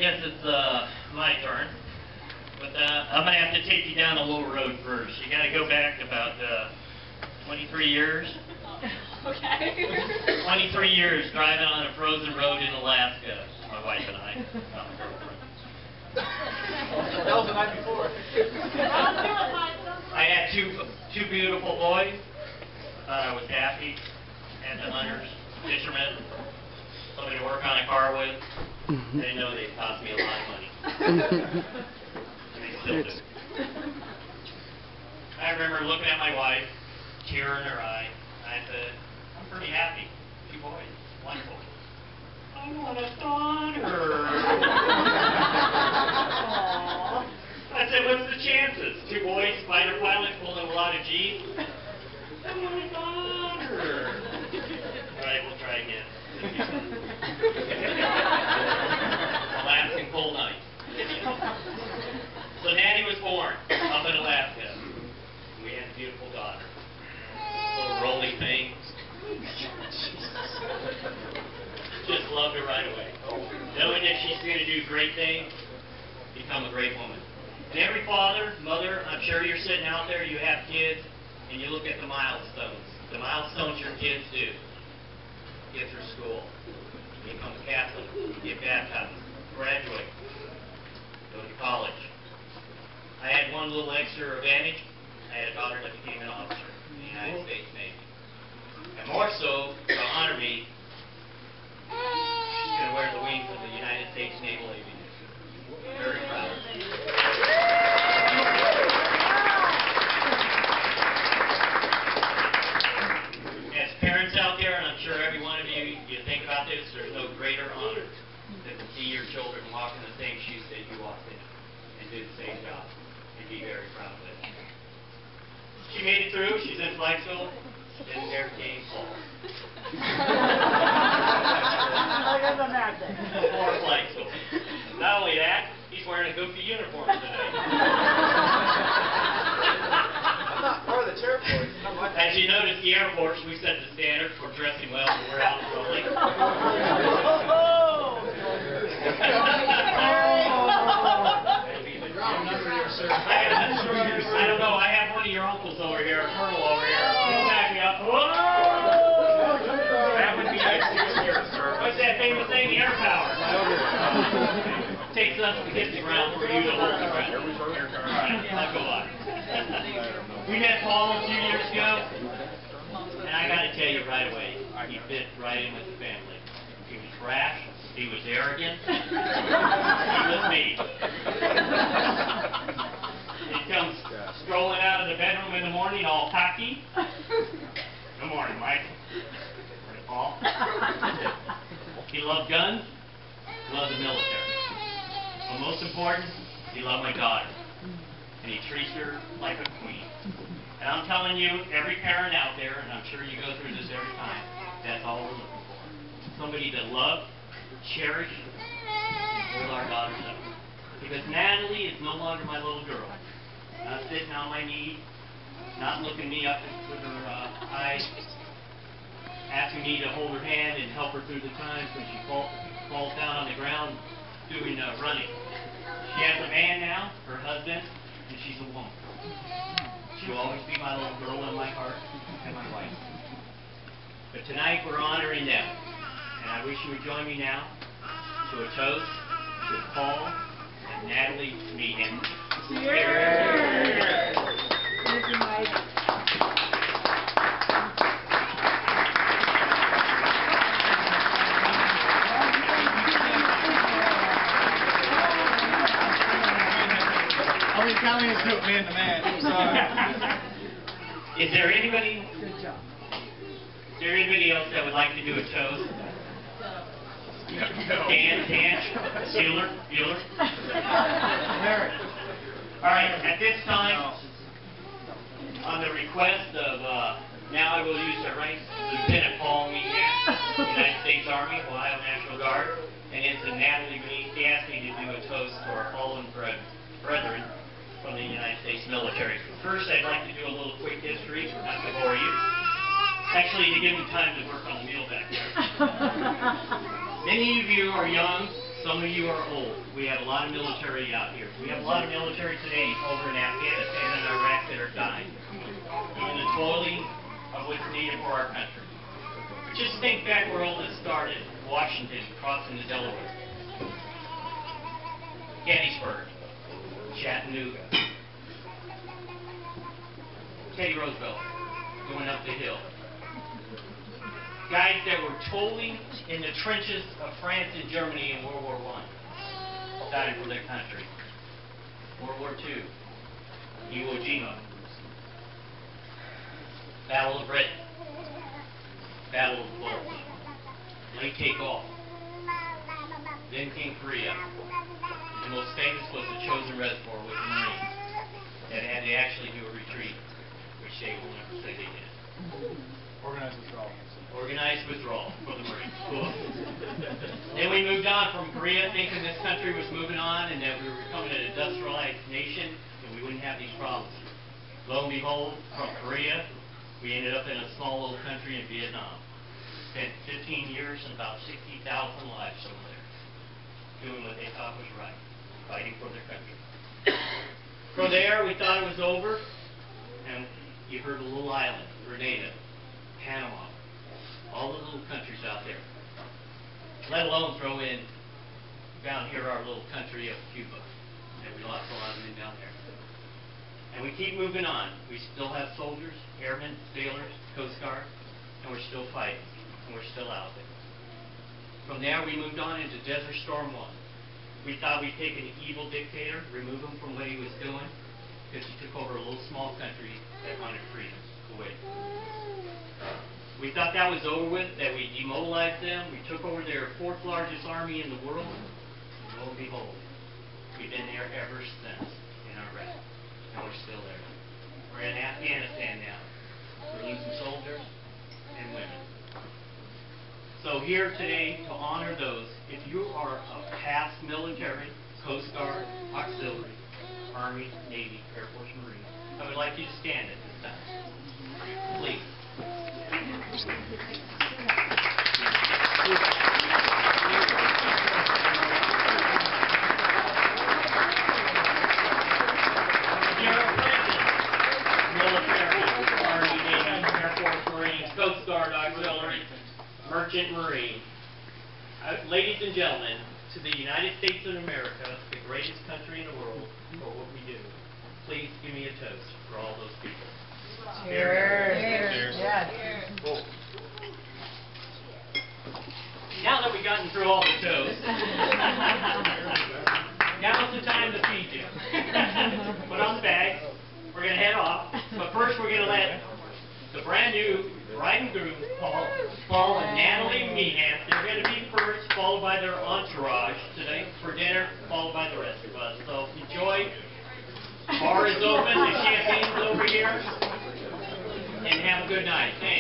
guess it's my turn. But I'm going to have to take you down the little road first. You got to go back about 23 years. Okay. 23 years driving on a frozen road in Alaska. My wife and I, not my girlfriend. That was the night before. I had two beautiful boys. I was happy. Had the hunters, fishermen, somebody to work on a car with. I didn't know they'd cost me a lot of money. They still do. I remember looking at my wife, tear in her eye. I said, I'm pretty happy. 2 boys, wonderful. I want a daughter. I said, what's the chances? 2 boys, fighter pilot, pulling a lot of G's. I want a daughter. All right, we'll try again. Alaskan cold night. So Natty was born up in Alaska. We had a beautiful daughter. Little roly thing. Just loved her right away. Knowing that she's going to do great things, become a great woman. And every father, mother, I'm sure you're sitting out there, you have kids, and you look at the milestones. The milestones your kids do. Get through school, become a Catholic, get baptized, graduate, go to college. I had one little extra advantage. I had a daughter that became an officer in the United States Navy. And more so, to honor me, she's going to wear the wings of the United States Naval Aviation. Very proud. As parents out there, and I'm sure every one of you think about this, there's no greater honor than to see your children walk in the same shoes that you walked in and do the same job and be very proud of it. She made it through. She's in flight school. Then there came Paul. Before flight school. Not only that, he's wearing a goofy uniform today. I'm not part of the chair force. As you notice, the Air Force, we set the standard for dressing well when we're out rolling. I don't know. I have one of your uncles over here, a colonel over here. He'll back me up. Whoa! That would be nice to hear, sir. What's that famous saying? Air power. Takes us to hit the ground for you to hold the ground. All right, I'll go on. We met Paul a few years ago, and I got to tell you right away, he fit right in with the family. He was brash. He was arrogant. He was me. He comes strolling out of the bedroom in the morning all cocky. Good morning, Mike. Morning, Paul. He loved guns. He loved the military. But most important, he loved my daughter. And he treats her like a queen. And I'm telling you, every parent out there, and I'm sure you go through this every time, that's all we're looking for. Somebody to love, cherish, and hold our daughters up. Because Natalie is no longer my little girl. Not sitting on my knee, not looking me up with her eyes, asking me to hold her hand and help her through the times when she falls down on the ground doing running. She has a man now, her husband, and she's a woman. She will always be my little girl in my heart and my wife. But tonight we're honoring them. And I wish you would join me now to a toast to Paul and Natalie Meehan. Cheers! Thank you, Mike. Only Italians do it, man to man. I'm sorry. Is there anybody? Good job. Is there anybody else that would like to do a toast? Dan, Bueller. All right, at this time, on the request of, now I will use the rank, Lieutenant Paul Meehan, United States Army, Ohio National Guard, and into Natalie Meehan, he asked me to do a toast to our fallen brethren from the United States military. First, I'd like to do a little quick history, not to bore you. Actually, to give me time to work on the meal back there. Many of you are young, Some of you are old. We have a lot of military out here. We have a lot of military today over in Afghanistan and Iraq that are dying in the toiling of what's needed for our country. Just think back where all this started. Washington, crossing the Delaware. Gettysburg, Chattanooga. Teddy Roosevelt going up the hill. Guys that were toiling in the trenches of France and Germany in World War I, dying for their country. World War II, Iwo Jima, Battle of Britain, Battle of the Bulge, Lake Takeoff. Then came Korea. The most famous was the Chosin Reservoir with the Marines that had to actually do a retreat, which they will never say they did. Organized withdrawal. Organized withdrawal for the Marines. Cool. Then we moved on from Korea, thinking this country was moving on and that we were becoming an industrialized nation and we wouldn't have these problems. Lo and behold, from Korea, we ended up in a small little country in Vietnam. Spent 15 years and about 60,000 lives over there, doing what they thought was right, fighting for their country. From there, we thought it was over, and you heard a little island, Grenada, Panama, all the little countries out there. Let alone throw in down here our little country of Cuba, and we lost a lot of men down there. And we keep moving on. We still have soldiers, airmen, sailors, Coast Guard, and we're still fighting, and we're still out there. From there, we moved on into Desert Storm 1. We thought we'd take an evil dictator, remove him from what he was doing, because he took over a little small country that wanted freedom, Kuwait. We thought that was over with, that we demobilized them. We took over their fourth largest army in the world. And lo and behold, we've been there ever since in Iraq. And we're still there. We're in Afghanistan now. We're losing soldiers and women. So here today to honor those, if you are a past military, Coast Guard, Auxiliary, Army, Navy, Air Force, Marine, I would like you to stand at this time. Please. Coast Guard, Auxiliary, Merchant Marine. Ladies and gentlemen, to the United States of America, the greatest country in the world, for what we do, please give me a toast for all those people. Cheers. Cheers. Yes. Cool. Now that we've gotten through all the toasts, now's the time to feed you. Put on the bags. We're going to head off. But first we're going to let the brand new bride and groom, Paul and Natalie Meehan, they're going to be first, followed by their entourage today for dinner, followed by the rest of us. So enjoy. Bar is open, the champagne's over here, and have a good night. Thanks.